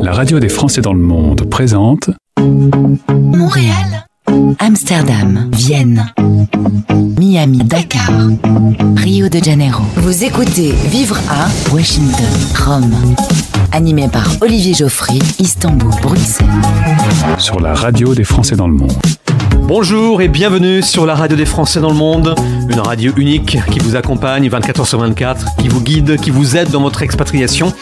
La radio des Français dans le monde présente Montréal, Amsterdam, Vienne, Miami, Dakar, Rio de Janeiro. Vous écoutez Vivre à Washington, Rome. Animé par Olivier Geoffry, Istanbul, Bruxelles. sur la radio des Français dans le monde. Bonjour et bienvenue sur la radio des Français dans le monde, une radio unique qui vous accompagne 24h/24, qui vous guide, qui vous aide dans votre expatriation,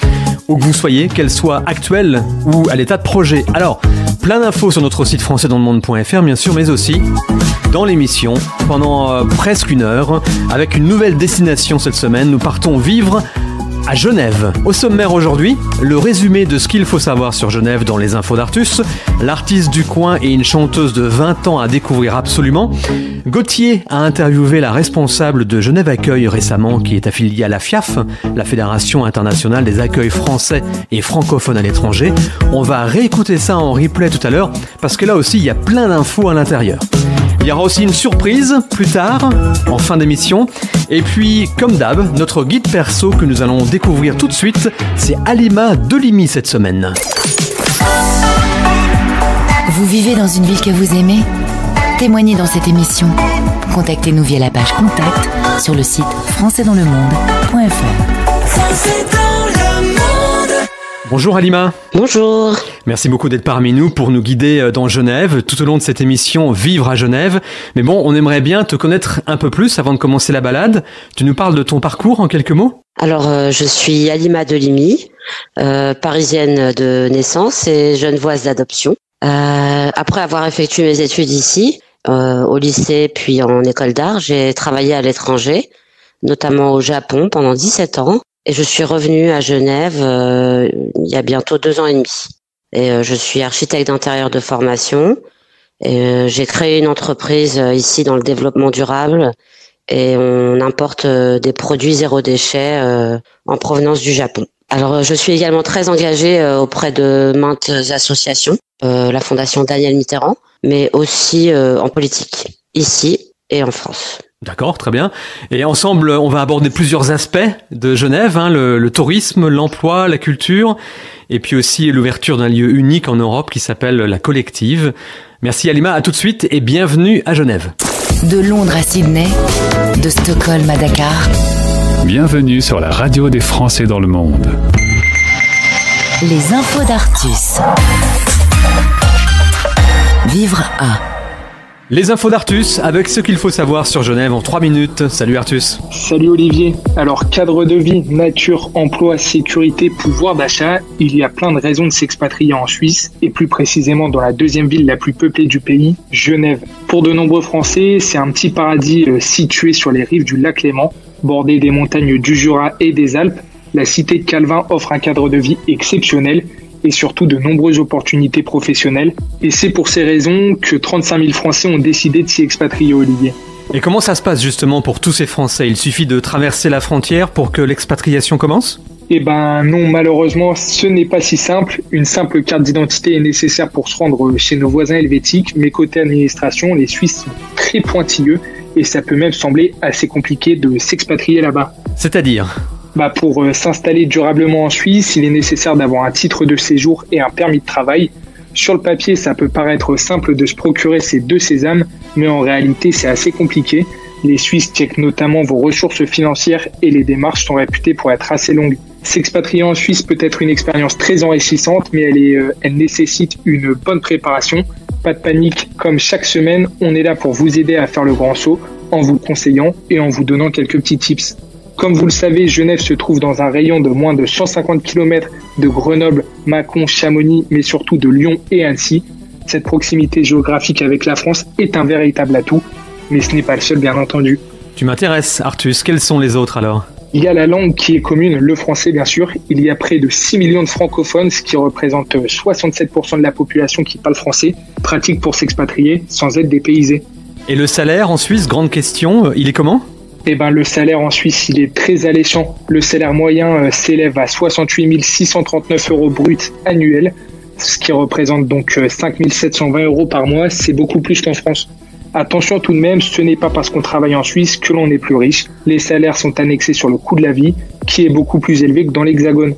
où que vous soyez, qu'elle soit actuelle ou à l'état de projet. Alors, plein d'infos sur notre site françaisdanslemonde.fr bien sûr, mais aussi dans l'émission, pendant presque une heure, avec une nouvelle destination cette semaine, nous partons vivre à Genève. Au sommaire aujourd'hui, le résumé de ce qu'il faut savoir sur Genève dans les infos d'Artus, l'artiste du coin et une chanteuse de 20 ans à découvrir absolument. Gauthier a interviewé la responsable de Genève Accueil récemment, qui est affiliée à la FIAF, la Fédération Internationale des Accueils Français et Francophones à l'étranger. On va réécouter ça en replay tout à l'heure, parce que là aussi il y a plein d'infos à l'intérieur. Il y aura aussi une surprise plus tard, en fin d'émission. Et puis, comme d'hab, notre guide perso que nous allons découvrir tout de suite, c'est Halima Delimi cette semaine. Vous vivez dans une ville que vous aimez ? Témoignez dans cette émission. Contactez-nous via la page Contact sur le site françaisdanslemonde.fr. Bonjour Halima. Bonjour. Merci beaucoup d'être parmi nous pour nous guider dans Genève, tout au long de cette émission Vivre à Genève. Mais bon, on aimerait bien te connaître un peu plus avant de commencer la balade. Tu nous parles de ton parcours en quelques mots ? Alors, je suis Halima Delimi, parisienne de naissance et genevoise d'adoption. Après avoir effectué mes études ici, au lycée puis en école d'art, j'ai travaillé à l'étranger, notamment au Japon pendant 17 ans. Et je suis revenue à Genève il y a bientôt 2 ans et demi. Et je suis architecte d'intérieur de formation. Et j'ai créé une entreprise ici dans le développement durable. Et on importe des produits zéro déchet en provenance du Japon. Alors je suis également très engagée auprès de maintes associations, la Fondation Daniel Mitterrand, mais aussi en politique, ici et en France. D'accord, très bien. Et ensemble, on va aborder plusieurs aspects de Genève, le tourisme, l'emploi, la culture, et puis aussi l'ouverture d'un lieu unique en Europe qui s'appelle la Collective. Merci Halima, à tout de suite et bienvenue à Genève. De Londres à Sydney, de Stockholm à Dakar. Bienvenue sur la radio des Français dans le monde. Les infos d'Artus. Vivre à... Les infos d'Artus, avec ce qu'il faut savoir sur Genève en 3 minutes. Salut Artus. Salut Olivier. Alors, cadre de vie, nature, emploi, sécurité, pouvoir d'achat, il y a plein de raisons de s'expatrier en Suisse, et plus précisément dans la deuxième ville la plus peuplée du pays, Genève. Pour de nombreux Français, c'est un petit paradis situé sur les rives du lac Léman, bordé des montagnes du Jura et des Alpes. La cité de Calvin offre un cadre de vie exceptionnel, et surtout de nombreuses opportunités professionnelles. Et c'est pour ces raisons que 35 000 Français ont décidé de s'y expatrier, Olivier. Et comment ça se passe justement pour tous ces Français ? Il suffit de traverser la frontière pour que l'expatriation commence ? Eh ben non, malheureusement, ce n'est pas si simple. Une simple carte d'identité est nécessaire pour se rendre chez nos voisins helvétiques, mais côté administration, les Suisses sont très pointilleux et ça peut même sembler assez compliqué de s'expatrier là-bas. C'est-à-dire ? Pour s'installer durablement en Suisse, il est nécessaire d'avoir un titre de séjour et un permis de travail. Sur le papier, ça peut paraître simple de se procurer ces 2 sésames, mais en réalité, c'est assez compliqué. Les Suisses checkent notamment vos ressources financières et les démarches sont réputées pour être assez longues. S'expatrier en Suisse peut être une expérience très enrichissante, mais elle nécessite une bonne préparation. Pas de panique, comme chaque semaine, on est là pour vous aider à faire le grand saut, en vous conseillant et en vous donnant quelques petits tips. Comme vous le savez, Genève se trouve dans un rayon de moins de 150 km de Grenoble, Mâcon, Chamonix, mais surtout de Lyon et Annecy. Cette proximité géographique avec la France est un véritable atout, mais ce n'est pas le seul, bien entendu. Tu m'intéresses, Artus. Quels sont les autres alors ? Il y a la langue qui est commune, le français bien sûr. Il y a près de 6 millions de francophones, ce qui représente 67% de la population qui parle français, pratique pour s'expatrier sans être dépaysé. Et le salaire en Suisse, grande question, il est comment ? Le salaire en Suisse, il est très alléchant. Le salaire moyen s'élève à 68 639 € bruts annuels, ce qui représente donc 5 720 € par mois. C'est beaucoup plus qu'en France. Attention tout de même, ce n'est pas parce qu'on travaille en Suisse que l'on est plus riche. Les salaires sont annexés sur le coût de la vie, qui est beaucoup plus élevé que dans l'Hexagone.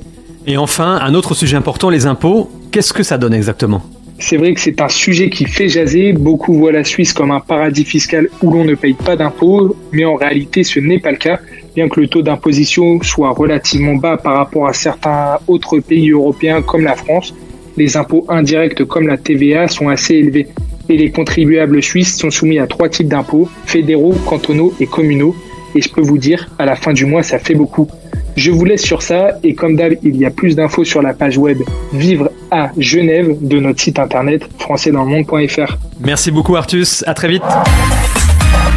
Et enfin, un autre sujet important, les impôts. Qu'est-ce que ça donne exactement ? C'est vrai que c'est un sujet qui fait jaser. Beaucoup voient la Suisse comme un paradis fiscal où l'on ne paye pas d'impôts, mais en réalité, ce n'est pas le cas. Bien que le taux d'imposition soit relativement bas par rapport à certains autres pays européens comme la France, les impôts indirects comme la TVA sont assez élevés. Et les contribuables suisses sont soumis à 3 types d'impôts, fédéraux, cantonaux et communaux. Et je peux vous dire, à la fin du mois, ça fait beaucoup. Je vous laisse sur ça et comme d'hab, il y a plus d'infos sur la page web Vivre à Genève de notre site internet françaisdanslemonde.fr. Merci beaucoup Artus, à très vite.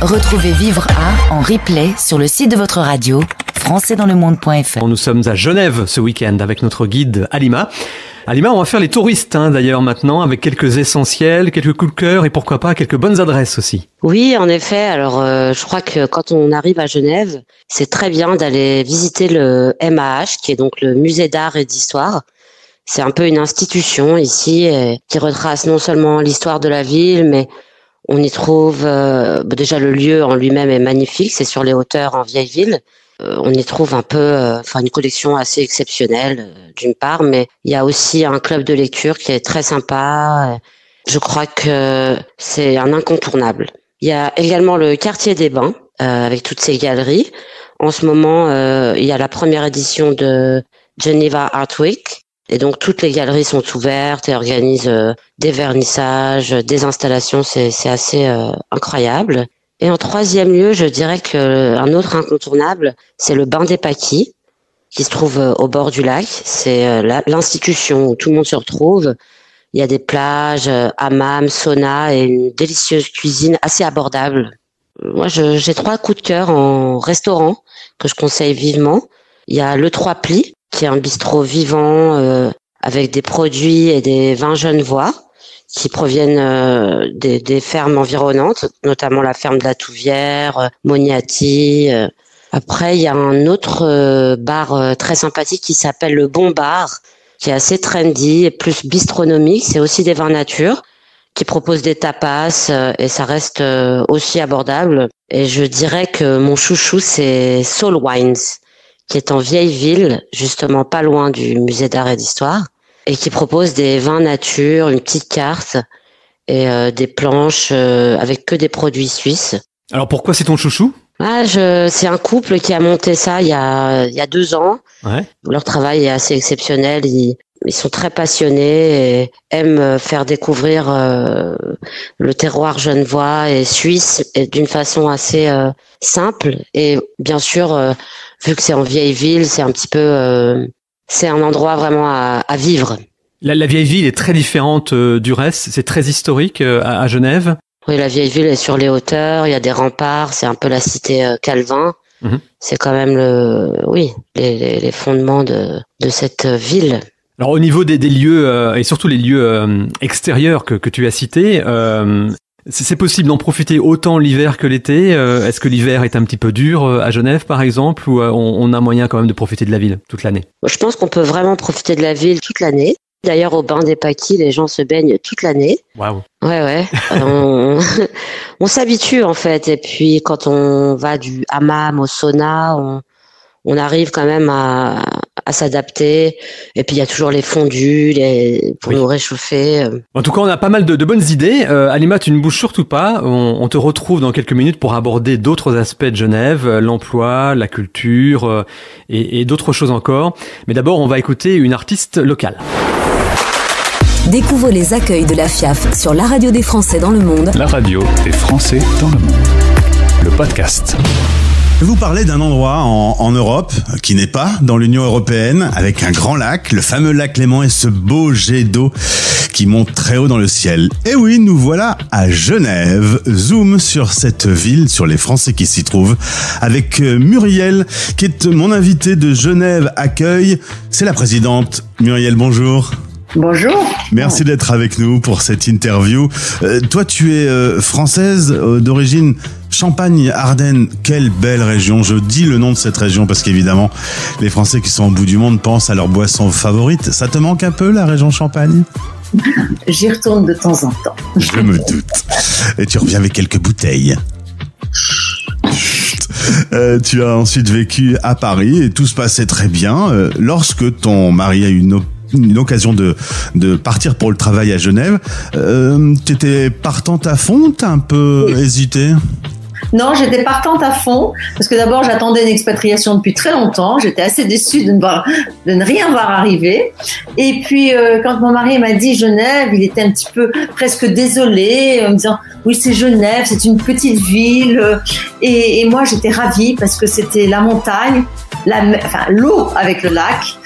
Retrouvez Vivre à en replay sur le site de votre radio françaisdanslemonde.fr. Nous sommes à Genève ce week-end avec notre guide Halima. Halima, on va faire les touristes d'ailleurs maintenant avec quelques essentiels, quelques coups de cœur et pourquoi pas quelques bonnes adresses aussi. Oui, en effet. Alors, je crois que quand on arrive à Genève, c'est très bien d'aller visiter le MAH, qui est donc le musée d'art et d'histoire. C'est un peu une institution ici qui retrace non seulement l'histoire de la ville, mais on y trouve déjà le lieu en lui-même est magnifique. C'est sur les hauteurs en vieille ville. On y trouve un peu, une collection assez exceptionnelle d'une part, mais il y a aussi un club de lecture qui est très sympa. Je crois que c'est un incontournable. Il y a également le quartier des Bains avec toutes ses galeries. En ce moment, il y a la première édition de Geneva Art Week et donc toutes les galeries sont ouvertes et organisent des vernissages, des installations. C'est assez incroyable. Et en troisième lieu, je dirais que un autre incontournable, c'est le Bain des Paquis, qui se trouve au bord du lac. C'est l'institution où tout le monde se retrouve. Il y a des plages, hammams, sauna et une délicieuse cuisine assez abordable. Moi, j'ai 3 coups de cœur en restaurant que je conseille vivement. Il y a le 3 Plis, qui est un bistrot vivant avec des produits et des vins genevois qui proviennent des fermes environnantes, notamment la ferme de la Touvière, Moniati. Après, il y a un autre bar très sympathique qui s'appelle le Bon Bar, qui est assez trendy et plus bistronomique. C'est aussi des vins nature qui proposent des tapas et ça reste aussi abordable. Et je dirais que mon chouchou, c'est Soul Wines, qui est en vieille ville, justement pas loin du musée d'art et d'histoire, et qui propose des vins nature, une petite carte et des planches avec que des produits suisses. Alors pourquoi c'est ton chouchou ? C'est un couple qui a monté ça il y a 2 ans. Ouais. Leur travail est assez exceptionnel. Ils sont très passionnés et aiment faire découvrir le terroir genevois et suisse et d'une façon assez simple. Et bien sûr, vu que c'est en vieille ville, c'est un petit peu... c'est un endroit vraiment à vivre. La vieille ville est très différente du reste. C'est très historique à Genève. Oui, la vieille ville est sur les hauteurs. Il y a des remparts. C'est un peu la cité Calvin. Mmh. C'est quand même les fondements de cette ville. Alors au niveau des lieux et surtout les lieux extérieurs que tu as cités, c'est possible d'en profiter autant l'hiver que l'été. Est-ce que l'hiver est un petit peu dur à Genève par exemple ou on a moyen quand même de profiter de la ville toute l'année ? Je pense qu'on peut vraiment profiter de la ville toute l'année. D'ailleurs, au Bain des Paquis, les gens se baignent toute l'année. Waouh. Ouais. On s'habitue en fait. Et puis quand on va du hammam au sauna, on arrive quand même à s'adapter. Et puis il y a toujours les fondus pour nous réchauffer. En tout cas, on a pas mal de bonnes idées. Halima, tu ne bouges surtout pas. On te retrouve dans quelques minutes pour aborder d'autres aspects de Genève, l'emploi, la culture et d'autres choses encore. Mais d'abord, on va écouter une artiste locale. Découvrez les accueils de la FIAF sur la radio des Français dans le monde. La radio des Français dans le monde. Le podcast. Je vais vous parler d'un endroit en Europe qui n'est pas dans l'Union européenne, avec un grand lac, le fameux lac Léman et ce beau jet d'eau qui monte très haut dans le ciel. Et oui, nous voilà à Genève. Zoom sur cette ville, sur les Français qui s'y trouvent, avec Muriel, qui est mon invitée de Genève Accueil. C'est la présidente. Muriel, bonjour. Bonjour. Merci d'être avec nous pour cette interview. Toi, tu es française d'origine Champagne-Ardenne. Quelle belle région. Je dis le nom de cette région parce qu'évidemment, les Français qui sont au bout du monde pensent à leur boisson favorite. Ça te manque un peu, la région Champagne ? J'y retourne de temps en temps. Je me doute. Et tu reviens avec quelques bouteilles. Tu as ensuite vécu à Paris et tout se passait très bien lorsque ton mari a eu une occasion de partir pour le travail à Genève. T'étais partante à fond, t'as un peu hésité? Non, j'étais partante à fond, parce que d'abord, j'attendais une expatriation depuis très longtemps. J'étais assez déçue de ne rien voir arriver. Et puis, quand mon mari m'a dit Genève, il était un petit peu presque désolé, en me disant « Oui, c'est Genève, c'est une petite ville. » Et moi, j'étais ravie, parce que c'était la montagne, l'eau avec le lac.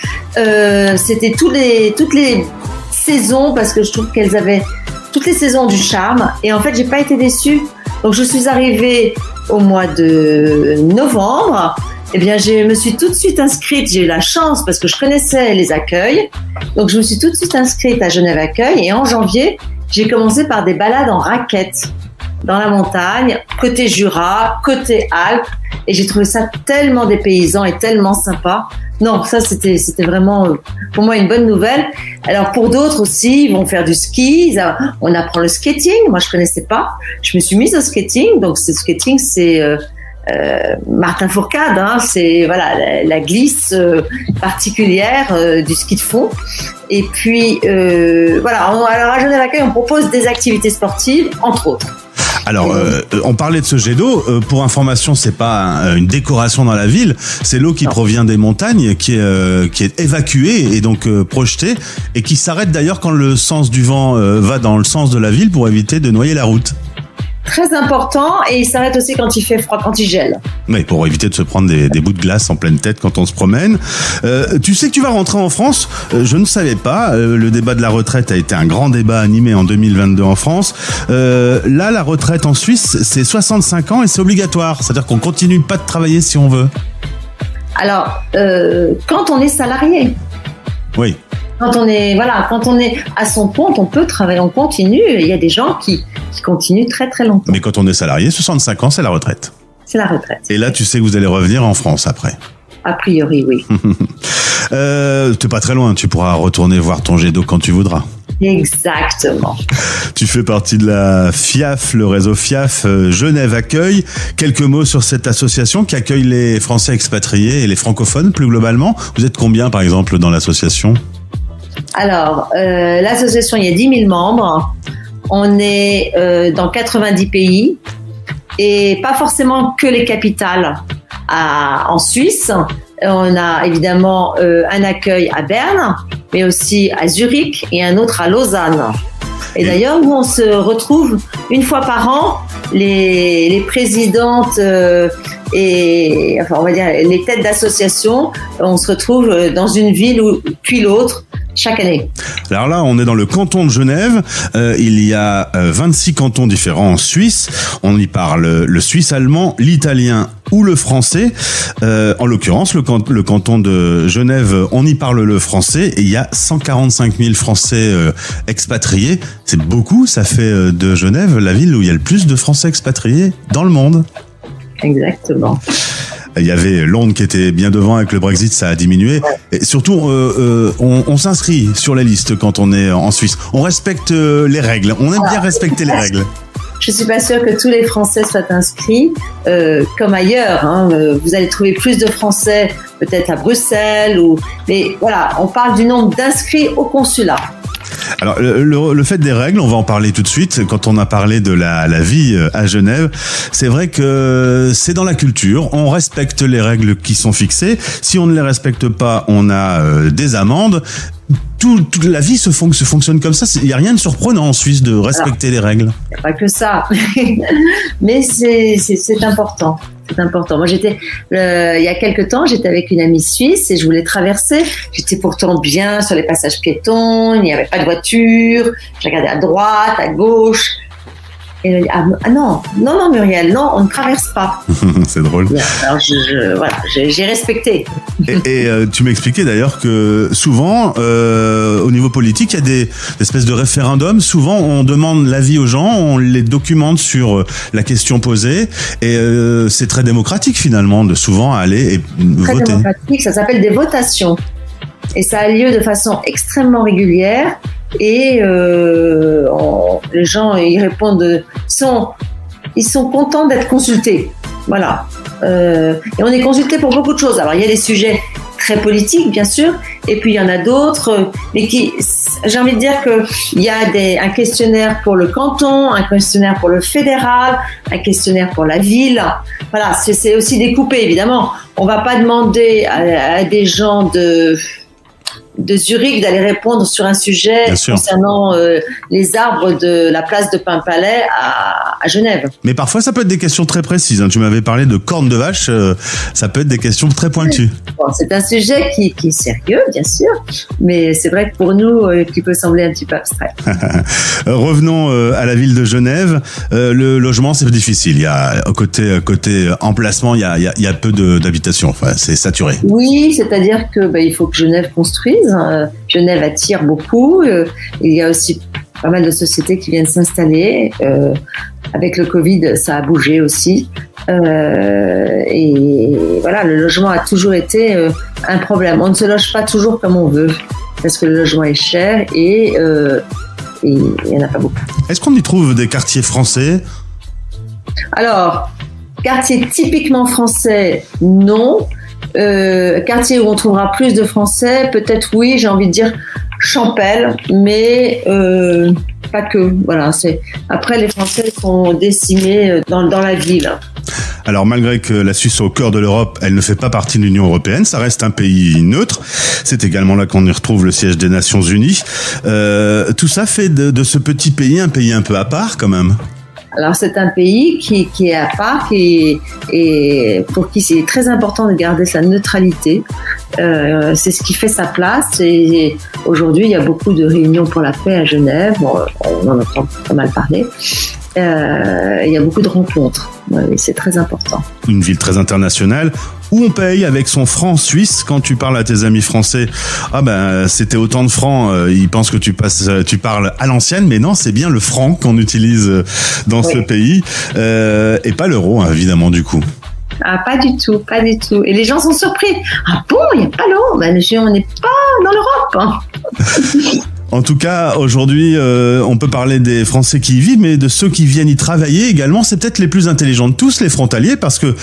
C'était toutes les saisons, parce que je trouve qu'elles avaient toutes les saisons du charme. Et en fait, j'ai pas été déçue. Donc, je suis arrivée au mois de novembre. Eh bien, je me suis tout de suite inscrite. J'ai eu la chance parce que je connaissais les accueils. Donc, je me suis tout de suite inscrite à Genève Accueil. Et en janvier, j'ai commencé par des balades en raquettes dans la montagne, côté Jura, côté Alpes. Et j'ai trouvé ça tellement dépaysant et tellement sympa. Non, ça, c'était vraiment, pour moi, une bonne nouvelle. Alors, pour d'autres aussi, ils vont faire du ski. On apprend le skating. Moi, je connaissais pas. Je me suis mise au skating. Donc, ce skating, c'est Martin Fourcade. Hein, c'est voilà la glisse particulière du ski de fond. Et puis, voilà. Alors, à Genève Accueil, on propose des activités sportives, entre autres. Alors, on parlait de ce jet d'eau. Pour information, c'est pas une décoration dans la ville. C'est l'eau qui provient des montagnes, qui est évacuée et donc projetée, et qui s'arrête d'ailleurs quand le sens du vent va dans le sens de la ville pour éviter de noyer la route. Très important, et il s'arrête aussi quand il fait froid, quand il gèle. Oui, pour éviter de se prendre des bouts de glace en pleine tête quand on se promène. Tu sais que tu vas rentrer en France. Je ne savais pas. Le débat de la retraite a été un grand débat animé en 2022 en France. Là, la retraite en Suisse, c'est 65 ans et c'est obligatoire. C'est-à-dire qu'on continue pas de travailler si on veut. Alors, quand on est salarié. Oui. Quand on est à son compte, on peut travailler, on continue. Il y a des gens qui continuent très très longtemps. Mais quand on est salarié, 65 ans, c'est la retraite. C'est la retraite. Et là, tu sais que vous allez revenir en France après. A priori, oui. T'es pas très loin, tu pourras retourner voir ton jet d'eau quand tu voudras. Exactement. Tu fais partie de la FIAF, le réseau FIAF Genève Accueil. Quelques mots sur cette association qui accueille les Français expatriés et les francophones plus globalement. Vous êtes combien par exemple dans l'association ? Alors, l'association, il y a 10 000 membres. On est dans 90 pays et pas forcément que les capitales en Suisse. On a évidemment un accueil à Berne, mais aussi à Zurich et un autre à Lausanne. Et d'ailleurs, nous, on se retrouve une fois par an, les présidentes et enfin, on va dire les têtes d'association, on se retrouve dans une ville puis l'autre chaque année. Alors là, on est dans le canton de Genève. Il y a 26 cantons différents en Suisse. On y parle le suisse allemand, l'italien ou le français. En l'occurrence, le canton de Genève, on y parle le français. Et il y a 145 000 Français expatriés. C'est beaucoup. Ça fait de Genève la ville où il y a le plus de Français expatriés dans le monde. Exactement. Il y avait Londres qui était bien devant avec le Brexit, ça a diminué. Et surtout, on s'inscrit sur la liste quand on est en Suisse. On respecte les règles. On aime bien respecter les règles. Je suis pas sûre que tous les Français soient inscrits, comme ailleurs. Hein. Vous allez trouver plus de Français peut-être à Bruxelles mais voilà, on parle du nombre d'inscrits au consulat. Alors le fait des règles, on va en parler tout de suite. Quand on a parlé de la vie à Genève, c'est vrai que c'est dans la culture. On respecte les règles qui sont fixées. Si on ne les respecte pas, on a des amendes. Toute la vie se fonctionne comme ça. Il n'y a rien de surprenant en Suisse de respecter les règles. Il n'y a pas que ça, mais c'est important. C'est important. Moi, il y a quelques temps, j'étais avec une amie suisse et je voulais traverser. J'étais pourtant bien sur les passages piétons, il n'y avait pas de voiture. Je regardais à droite, à gauche. Et elle a dit, ah non, Muriel, non, on ne traverse pas. C'est drôle. Alors, voilà, j'ai respecté. Et tu m'expliquais d'ailleurs que souvent, au niveau politique, il y a des espèces de référendums. Souvent, on demande l'avis aux gens, on les documente sur la question posée. Et c'est très démocratique finalement, de souvent aller et très voter. Démocratique, ça s'appelle des votations. Et ça a lieu de façon extrêmement régulière. Et les gens, ils répondent, ils sont contents d'être consultés. Voilà. Et on est consulté pour beaucoup de choses. Alors, il y a des sujets très politiques, bien sûr, et puis il y en a d'autres, mais j'ai envie de dire qu'il y a un questionnaire pour le canton, un questionnaire pour le fédéral, un questionnaire pour la ville. Voilà, c'est aussi découpé, évidemment. On va pas demander à des gens de Zurich d'aller répondre sur un sujet concernant les arbres de la place de Paimpalais à Genève. Mais parfois, ça peut être des questions très précises. Tu m'avais parlé de cornes de vache, ça peut être des questions très pointues. Bon, c'est un sujet qui est sérieux, bien sûr, mais c'est vrai que pour nous, qui peut sembler un petit peu abstrait. Revenons à la ville de Genève. Le logement, c'est difficile. Il y a côté emplacement, il y a peu d'habitations. Enfin, c'est saturé. Oui, c'est-à-dire que il faut que Genève construise. Genève attire beaucoup. Il y a aussi pas mal de sociétés qui viennent s'installer. Avec le Covid, ça a bougé aussi. Et voilà, le logement a toujours été un problème. On ne se loge pas toujours comme on veut parce que le logement est cher et il n'y en a pas beaucoup. Est-ce qu'on y trouve des quartiers français ? Alors, quartier typiquement français, non. Quartier où on trouvera plus de Français, peut-être oui, j'ai envie de dire Champel, mais pas que. Voilà, après les Français sont décimés dans la ville. Alors malgré que la Suisse soit au cœur de l'Europe, elle ne fait pas partie de l'Union européenne, ça reste un pays neutre. C'est également là qu'on y retrouve le siège des Nations Unies. Tout ça fait de ce petit pays un pays un peu à part quand même. Alors c'est un pays qui est à part et pour qui c'est très important de garder sa neutralité. C'est ce qui fait sa place et aujourd'hui il y a beaucoup de réunions pour la paix à Genève. Bon, on en entend pas mal parler. Il y a beaucoup de rencontres. Et c'est très important. Une ville très internationale où on paye avec son franc suisse. Quand tu parles à tes amis français, c'était autant de francs, ils pensent que tu parles à l'ancienne, mais non, c'est bien le franc qu'on utilise dans ce pays et pas l'euro, évidemment, du coup. Ah, pas du tout, pas du tout. Et les gens sont surpris. Ah bon, il n'y a pas l'euro. On n'est pas dans l'Europe. En tout cas, aujourd'hui, on peut parler des Français qui y vivent, mais de ceux qui viennent y travailler également. C'est peut-être les plus intelligents de tous, les frontaliers, parce que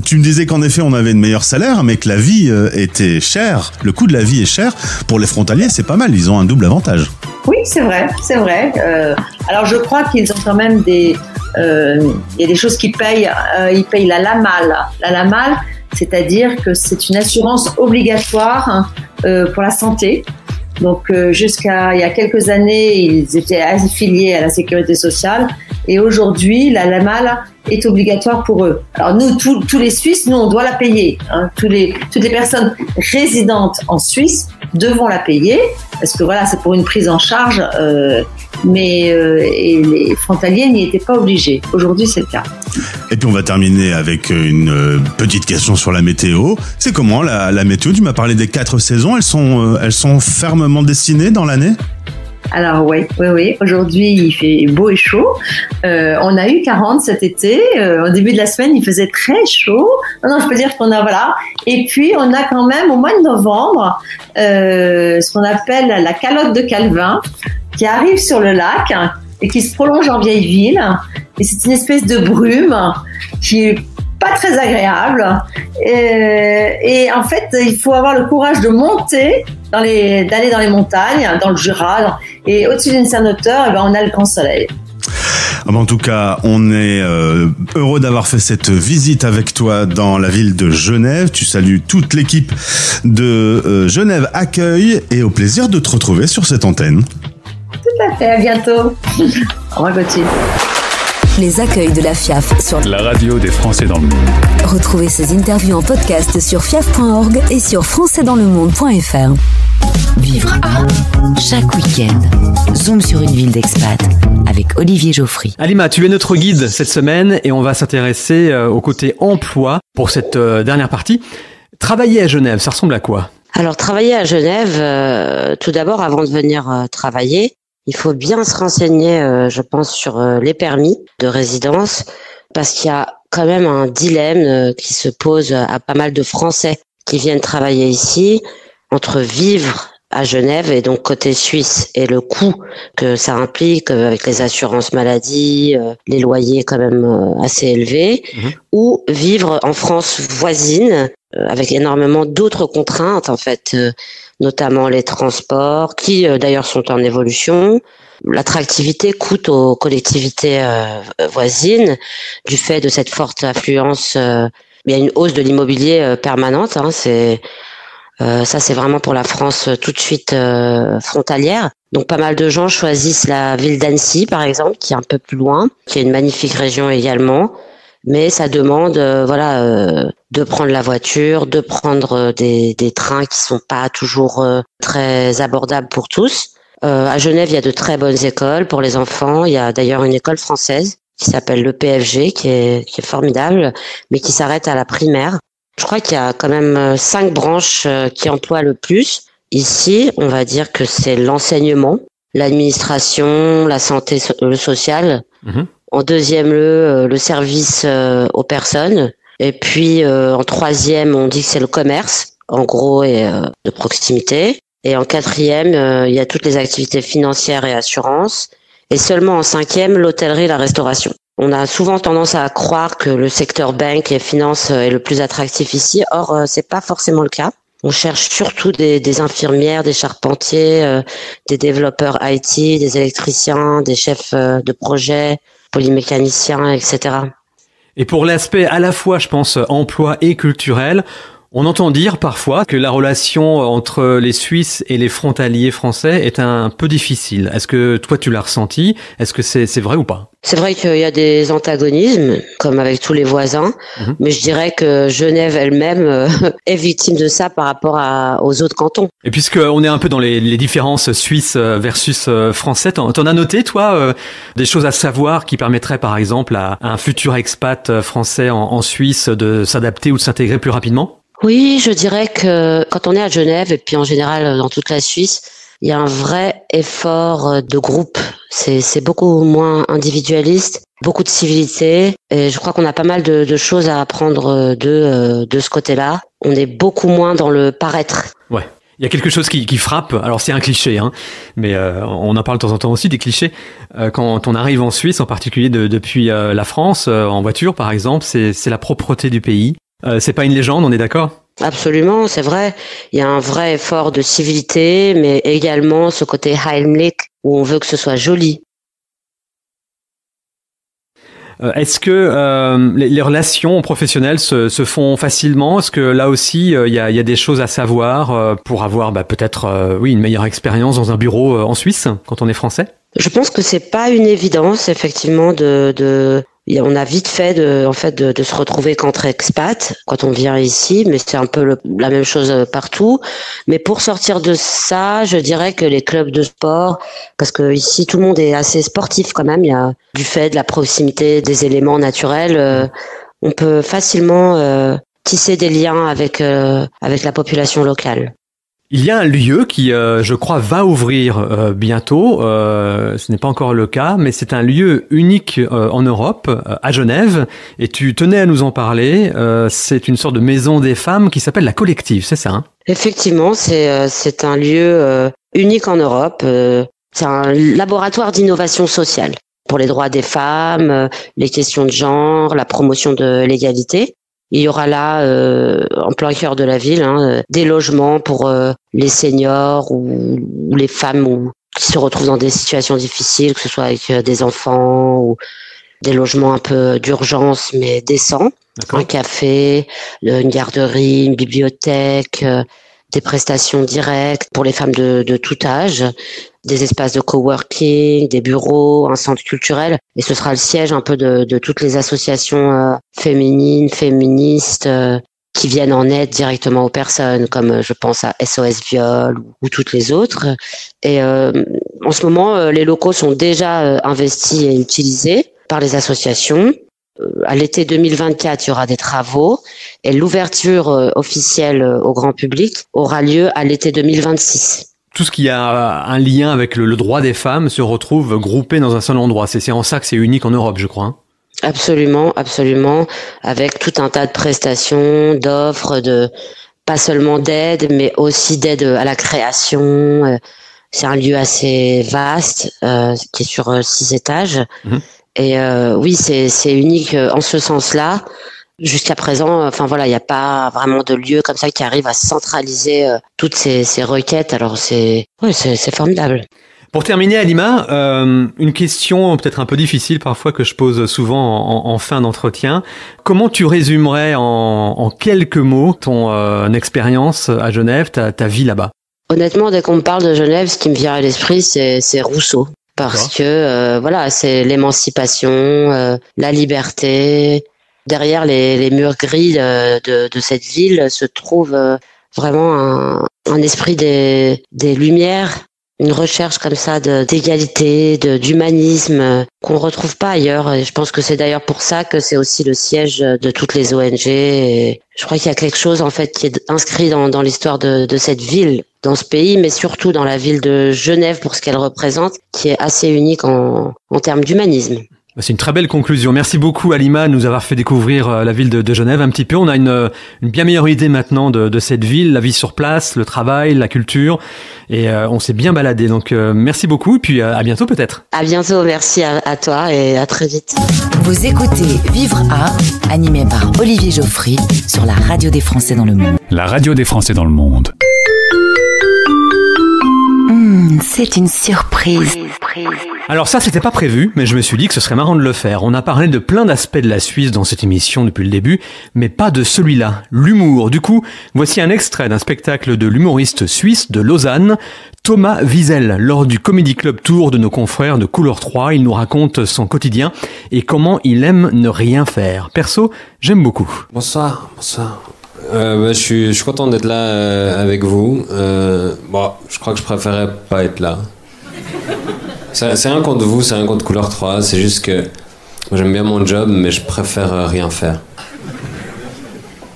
tu me disais qu'en effet, on avait de meilleurs salaires, mais que la vie était chère. Le coût de la vie est cher. Pour les frontaliers, c'est pas mal. Ils ont un double avantage. Oui, c'est vrai. Alors, je crois qu'ils ont quand même il y a des choses qu'ils payent. Ils payent la LAMAL. La LAMAL, c'est-à-dire que c'est une assurance obligatoire pour la santé. Donc jusqu'à il y a quelques années, ils étaient affiliés à la sécurité sociale et aujourd'hui, la LAMAL est obligatoire pour eux. Alors nous, tous les Suisses, nous on doit la payer. Toutes les personnes résidentes en Suisse devons la payer parce que voilà, c'est pour une prise en charge. Mais les frontaliers n'y étaient pas obligés. Aujourd'hui, c'est le cas. Et puis on va terminer avec une petite question sur la météo. C'est comment la météo ? Tu m'as parlé des 4 saisons. Elles sont fermement dessinées dans l'année ? Alors oui. Aujourd'hui, il fait beau et chaud. On a eu 40 cet été. Au début de la semaine, il faisait très chaud. Non, je peux dire qu'on a voilà. Et puis on a quand même au mois de novembre ce qu'on appelle la calotte de Calvin qui arrive sur le lac et qui se prolonge en Vieille-Ville. Et c'est une espèce de brume qui est pas très agréable. Et en fait, il faut avoir le courage de monter, d'aller dans les montagnes, dans le Jura. Et au-dessus d'une certaine hauteur, on a le grand soleil. En tout cas, on est heureux d'avoir fait cette visite avec toi dans la ville de Genève. Tu salues toute l'équipe de Genève Accueil et au plaisir de te retrouver sur cette antenne. Tout à fait, à bientôt. Au revoir Gauthier. Les accueils de la FIAF sur la radio des Français dans le monde. Retrouvez ces interviews en podcast sur fiaf.org et sur françaisdanslemonde.fr. Vivre à chaque week-end. Zoom sur une ville d'expat avec Olivier Geoffry. Halima, tu es notre guide cette semaine et on va s'intéresser au côté emploi pour cette dernière partie. Travailler à Genève, ça ressemble à quoi ? Alors, travailler à Genève, tout d'abord, avant de venir travailler, il faut bien se renseigner, je pense, sur les permis de résidence, parce qu'il y a quand même un dilemme qui se pose à pas mal de Français qui viennent travailler ici, entre vivre à Genève, et donc côté suisse, et le coût que ça implique avec les assurances maladie, les loyers quand même assez élevés, ou vivre en France voisine avec énormément d'autres contraintes en fait, notamment les transports qui d'ailleurs sont en évolution. L'attractivité coûte aux collectivités voisines du fait de cette forte affluence. Il y a une hausse de l'immobilier permanente, hein, ça, c'est vraiment pour la France tout de suite frontalière. Donc, pas mal de gens choisissent la ville d'Annecy, par exemple, qui est un peu plus loin, qui est une magnifique région également. Mais ça demande, de prendre la voiture, de prendre des trains qui sont pas toujours très abordables pour tous. À Genève, il y a de très bonnes écoles pour les enfants. Il y a d'ailleurs une école française qui s'appelle le PFG, qui est formidable, mais qui s'arrête à la primaire. Je crois qu'il y a quand même 5 branches qui emploient le plus. Ici, on va dire que c'est l'enseignement, l'administration, la santé, le social. En deuxième lieu, le service aux personnes. Et puis, en troisième, on dit que c'est le commerce, en gros, et de proximité. Et en quatrième, il y a toutes les activités financières et assurances. Et seulement en cinquième, l'hôtellerie et la restauration. On a souvent tendance à croire que le secteur banque et finance est le plus attractif ici. Or, c'est pas forcément le cas. On cherche surtout des infirmières, des charpentiers, des développeurs IT, des électriciens, des chefs de projet, polymécaniciens, etc. Et pour l'aspect à la fois, je pense, emploi et culturel, on entend dire parfois que la relation entre les Suisses et les frontaliers français est un peu difficile. Est-ce que toi tu l'as ressenti? Est-ce que c'est vrai ou pas? C'est vrai qu'il y a des antagonismes, comme avec tous les voisins, mais je dirais que Genève elle-même est victime de ça par rapport aux autres cantons. Et puisqu'on est un peu dans les différences suisses versus français, t'en as noté, toi, des choses à savoir qui permettraient, par exemple, à un futur expat français en Suisse de s'adapter ou de s'intégrer plus rapidement? Oui, je dirais que quand on est à Genève, et puis en général dans toute la Suisse, il y a un vrai effort de groupe. C'est beaucoup moins individualiste, beaucoup de civilité, et je crois qu'on a pas mal de choses à apprendre de ce côté-là. On est beaucoup moins dans le paraître. Ouais. Il y a quelque chose qui frappe, alors c'est un cliché, hein, mais on en parle de temps en temps aussi, des clichés. Quand on arrive en Suisse, en particulier depuis la France, en voiture par exemple, c'est la propreté du pays. C'est pas une légende, on est d'accord? Absolument, c'est vrai. Il y a un vrai effort de civilité, mais également ce côté Heimlich, où on veut que ce soit joli. Est-ce que les relations professionnelles se font facilement? Est-ce que là aussi, il y a des choses à savoir pour avoir peut-être une meilleure expérience dans un bureau en Suisse, quand on est français? Je pense que c'est pas une évidence, effectivement, on a vite fait de se retrouver qu'entre expats quand on vient ici, mais c'est un peu la même chose partout. Mais pour sortir de ça, je dirais que les clubs de sport, parce que ici tout le monde est assez sportif quand même, il y a du fait de la proximité des éléments naturels, on peut facilement tisser des liens avec la population locale. Il y a un lieu qui, je crois, va ouvrir bientôt. Ce n'est pas encore le cas, mais c'est un lieu unique en Europe, à Genève. Et tu tenais à nous en parler. C'est une sorte de maison des femmes qui s'appelle la Collective, c'est ça, hein? Effectivement, c'est un lieu unique en Europe. C'est un laboratoire d'innovation sociale pour les droits des femmes, les questions de genre, la promotion de l'égalité. Il y aura là, en plein cœur de la ville, des logements pour les seniors ou les femmes qui se retrouvent dans des situations difficiles, que ce soit avec des enfants ou des logements un peu d'urgence mais décents. D'accord. Un café, une garderie, une bibliothèque, des prestations directes pour les femmes de tout âge, des espaces de coworking, des bureaux, un centre culturel. Et ce sera le siège un peu de toutes les associations féminines, féministes, qui viennent en aide directement aux personnes, comme je pense à SOS Viol ou toutes les autres. Et en ce moment, les locaux sont déjà investis et utilisés par les associations. À l'été 2024, il y aura des travaux et l'ouverture officielle au grand public aura lieu à l'été 2026. Tout ce qui a un lien avec le droit des femmes se retrouve groupé dans un seul endroit. C'est en ça que c'est unique en Europe, je crois. Absolument, absolument. Avec tout un tas de prestations, d'offres, pas seulement d'aide, mais aussi d'aide à la création. C'est un lieu assez vaste qui est sur 6 étages. Et oui, c'est unique en ce sens-là. Jusqu'à présent, il n'y a pas vraiment de lieu comme ça qui arrive à centraliser toutes ces requêtes. Alors c'est formidable. Pour terminer, Halima, une question peut-être un peu difficile parfois que je pose souvent en fin d'entretien. Comment tu résumerais en quelques mots ton expérience à Genève, ta vie là-bas? Honnêtement, dès qu'on me parle de Genève, ce qui me vient à l'esprit, c'est Rousseau. Parce que c'est l'émancipation, la liberté. Derrière les murs gris de cette ville se trouve vraiment un esprit des Lumières, une recherche comme ça d'égalité, d'humanisme qu'on retrouve pas ailleurs. Et je pense que c'est d'ailleurs pour ça que c'est aussi le siège de toutes les ONG. Et je crois qu'il y a quelque chose en fait qui est inscrit dans l'histoire de cette ville, dans ce pays, mais surtout dans la ville de Genève pour ce qu'elle représente, qui est assez unique en termes d'humanisme. C'est une très belle conclusion. Merci beaucoup, Halima, de nous avoir fait découvrir la ville de Genève un petit peu. On a une bien meilleure idée maintenant de cette ville, la vie sur place, le travail, la culture. Et on s'est bien baladé. Donc, merci beaucoup. Et puis, à bientôt peut-être. À bientôt. Merci à toi et à très vite. Vous écoutez Vivre Art, animé par Olivier Geoffry sur la radio des Français dans le monde. La radio des Français dans le monde. C'est une surprise. Alors ça, c'était pas prévu, mais je me suis dit que ce serait marrant de le faire. On a parlé de plein d'aspects de la Suisse dans cette émission depuis le début, mais pas de celui-là, l'humour. Du coup, voici un extrait d'un spectacle de l'humoriste suisse de Lausanne, Thomas Wiesel. Lors du Comedy Club Tour de nos confrères de Couleur 3, il nous raconte son quotidien et comment il aime ne rien faire. Perso, j'aime beaucoup. Bonsoir. Je suis content d'être là avec vous. Je crois que je préférais pas être là. C'est rien contre vous, c'est rien contre Couleur 3, c'est juste que moi, j'aime bien mon job, mais je préfère rien faire.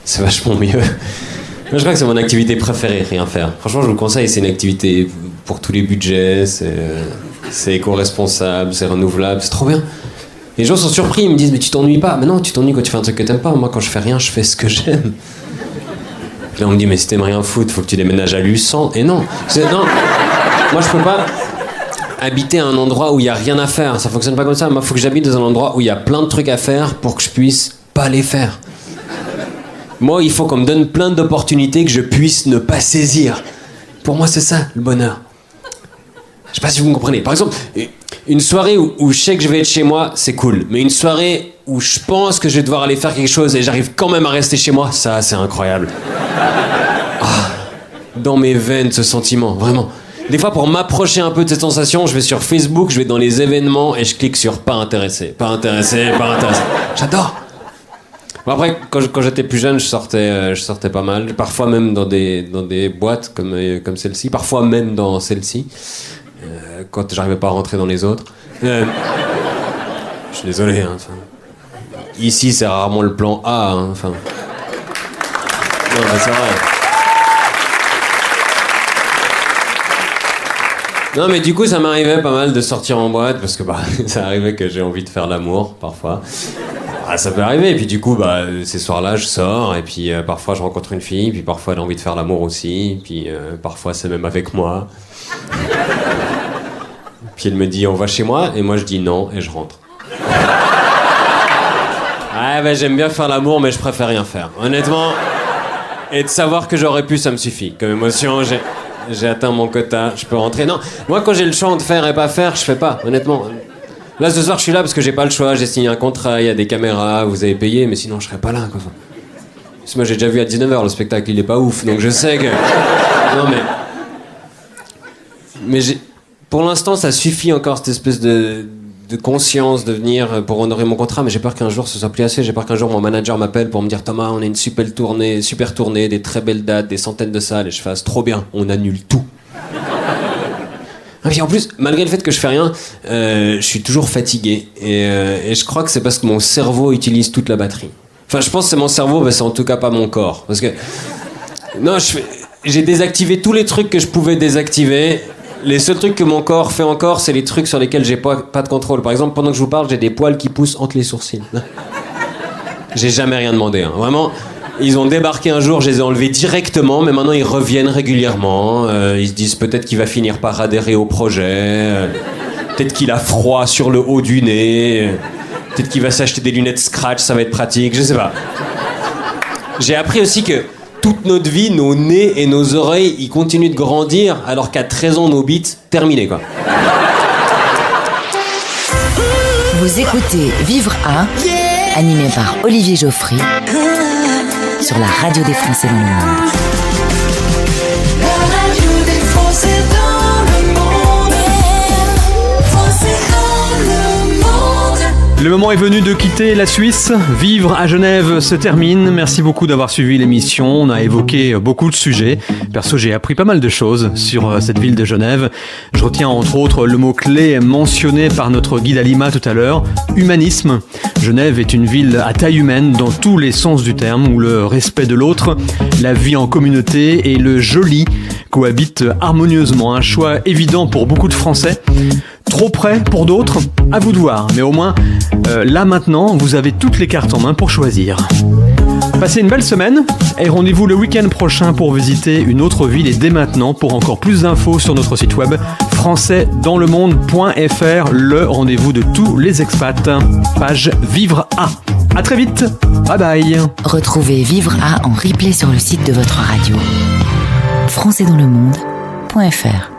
C'est vachement mieux. Moi, je crois que c'est mon activité préférée, rien faire. Franchement, je vous le conseille, c'est une activité pour tous les budgets, c'est éco-responsable, c'est renouvelable, c'est trop bien. Les gens sont surpris, ils me disent « Mais tu t'ennuies pas ?» Mais non, tu t'ennuies quand tu fais un truc que t'aimes pas. Moi, quand je fais rien, je fais ce que j'aime. Là, on me dit « Mais si t'aimes rien foutre, faut que tu déménages à Luçon. » Et non, moi, je peux pas habiter à un endroit où il y a rien à faire. Ça fonctionne pas comme ça. Moi, faut que j'habite dans un endroit où il y a plein de trucs à faire pour que je puisse pas les faire. Moi, il faut qu'on me donne plein d'opportunités que je puisse ne pas saisir. Pour moi, c'est ça, le bonheur. Je sais pas si vous me comprenez. Par exemple, une soirée où je sais que je vais être chez moi, c'est cool. Mais une soirée où je pense que je vais devoir aller faire quelque chose et j'arrive quand même à rester chez moi, ça, c'est incroyable. Dans mes veines, ce sentiment, vraiment. Des fois, pour m'approcher un peu de cette sensation, je vais sur Facebook, je vais dans les événements et je clique sur pas intéressé. J'adore. Bon, après, quand j'étais plus jeune, je sortais pas mal. Parfois même dans des boîtes comme celle-ci. Parfois même dans celle-ci. Quand j'arrivais pas à rentrer dans les autres. Je suis désolé. Ici, c'est rarement le plan A. Non, mais c'est vrai. Non, mais du coup, ça m'arrivait pas mal de sortir en boîte parce que ça arrivait que j'ai envie de faire l'amour parfois. Ça peut arriver. Et puis du coup, ces soirs-là, je sors et puis parfois je rencontre une fille, puis parfois elle a envie de faire l'amour aussi, puis parfois c'est même avec moi. Puis elle me dit on va chez moi et moi je dis non et je rentre. J'aime bien faire l'amour mais je préfère rien faire. Honnêtement, et de savoir que j'aurais pu, ça me suffit. Comme émotion, j'ai atteint mon quota, je peux rentrer. Non, moi quand j'ai le choix de faire et pas faire, je fais pas, honnêtement. Là ce soir je suis là parce que j'ai pas le choix, j'ai signé un contrat, il y a des caméras, vous avez payé, mais sinon je serais pas là quoi. Parce que moi j'ai déjà vu à 19h le spectacle, il est pas ouf, donc je sais que... Non mais pour l'instant ça suffit encore cette espèce de conscience de venir pour honorer mon contrat, mais j'ai peur qu'un jour ce soit plus assez, j'ai peur qu'un jour mon manager m'appelle pour me dire Thomas, on a une super tournée, des très belles dates, des centaines de salles, et je fasse trop bien, on annule tout. Et puis en plus, malgré le fait que je fais rien, je suis toujours fatigué, et je crois que c'est parce que mon cerveau utilise toute la batterie. Enfin, je pense que c'est mon cerveau, mais c'est en tout cas pas mon corps, parce que non, j'ai désactivé tous les trucs que je pouvais désactiver. Les seuls trucs que mon corps fait encore, c'est les trucs sur lesquels j'ai pas de contrôle. Par exemple, pendant que je vous parle, j'ai des poils qui poussent entre les sourcils. J'ai jamais rien demandé, hein. Vraiment, Ils ont débarqué un jour, je les ai enlevés directement, mais maintenant ils reviennent régulièrement. Ils se disent peut-être qu'il va finir par adhérer au projet, peut-être qu'il a froid sur le haut du nez, peut-être qu'il va s'acheter des lunettes Scratch, ça va être pratique, je sais pas. J'ai appris aussi que toute notre vie, nos nez et nos oreilles, ils continuent de grandir, alors qu'à 13 ans, nos bites, terminé quoi. Vous écoutez Vivre à, animé par Olivier Geoffry, sur la radio des Français dans le monde. La radio des Français dans le monde. Français dans le monde. Le moment est venu de quitter la Suisse. Vivre à Genève se termine. Merci beaucoup d'avoir suivi l'émission. On a évoqué beaucoup de sujets. Perso, j'ai appris pas mal de choses sur cette ville de Genève. Je retiens entre autres le mot-clé mentionné par notre guide Alima tout à l'heure, humanisme. Genève est une ville à taille humaine dans tous les sens du terme, où le respect de l'autre, la vie en communauté et le joli cohabitent harmonieusement. Un choix évident pour beaucoup de Français. Trop près pour d'autres, à vous de voir. Mais au moins, là maintenant, vous avez toutes les cartes en main pour choisir. Passez une belle semaine et rendez-vous le week-end prochain pour visiter une autre ville. Et dès maintenant, pour encore plus d'infos sur notre site web françaisdanslemonde.fr, le rendez-vous de tous les expats. Page Vivre à. À très vite. Bye bye. Retrouvez Vivre à en replay sur le site de votre radio. françaisdanslemonde.fr